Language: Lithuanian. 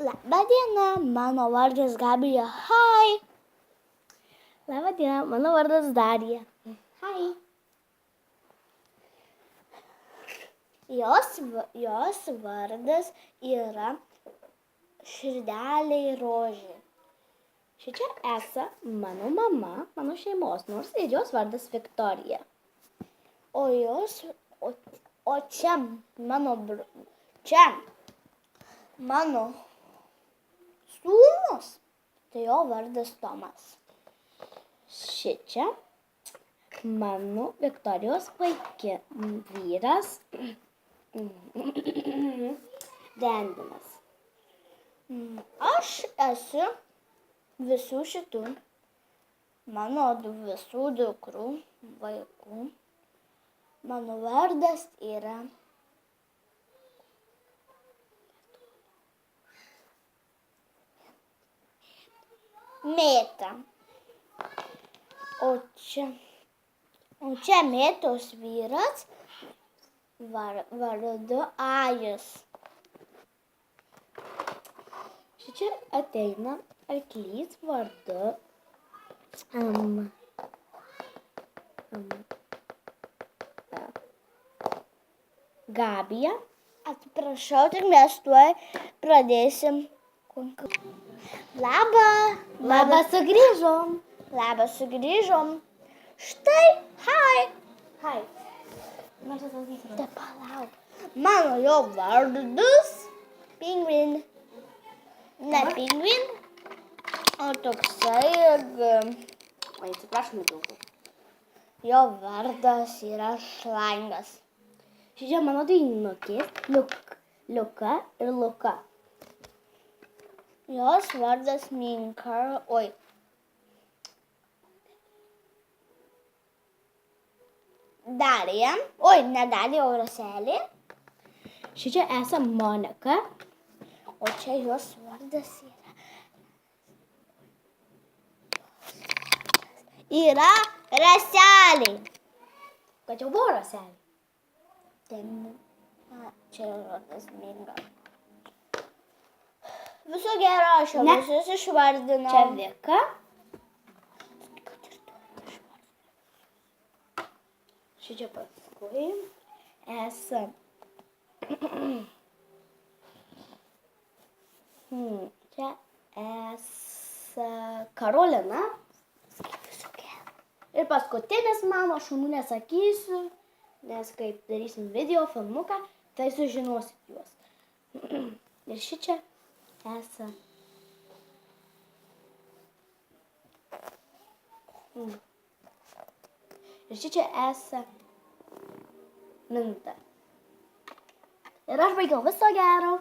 Labą dieną, mano vardas Gabija. Hai. Labą dieną, mano vardas Darija. Hai. Jos vardas yra Širdelė Rožė. Šičia esa mano mama, mano šeimos nors ir jos vardas Viktorija. O čia mano sūnus, tai jo vardas Tomas. Šičia mano Viktorijos vyras Dendinas. Aš esu visų šitų mano visų dukrų vaikų. Mano vardas yra Mėta. O čia Mėtos vyras vardu Ajus. Šičia ateina arklys vardu Gabija. Atsiprašau, tik mes tuoj pradėsim. Labas, sugrįžom. Labas, sugrįžom. Štai, hai. Hai. Te palauk. Mano jo vardas Pingvin. Ne Pingvin, o toksai, Atsiprašome daugiau. jo vardas yra Šlangas. Šičia mano dainukės Liuka ir Luka. Jos vardas Minka. Darija. Ne Darija, o Roselė. Šičia esa Monika. O čia jos vardas yra Raselė. Kad jau buvo Raselė. Čia yra vardas Minga. Viso gero, aš jau visus išvardinau. Čia Vika. Šičia paskui esa čia esa Karolina. Ir paskutinis mano, šunų nesakysiu, nes kaip darysim video filmuką, tai sužinosit juos. Ir šičia esa ir šičia esa Minta. Ir aš baigiau, viso gero.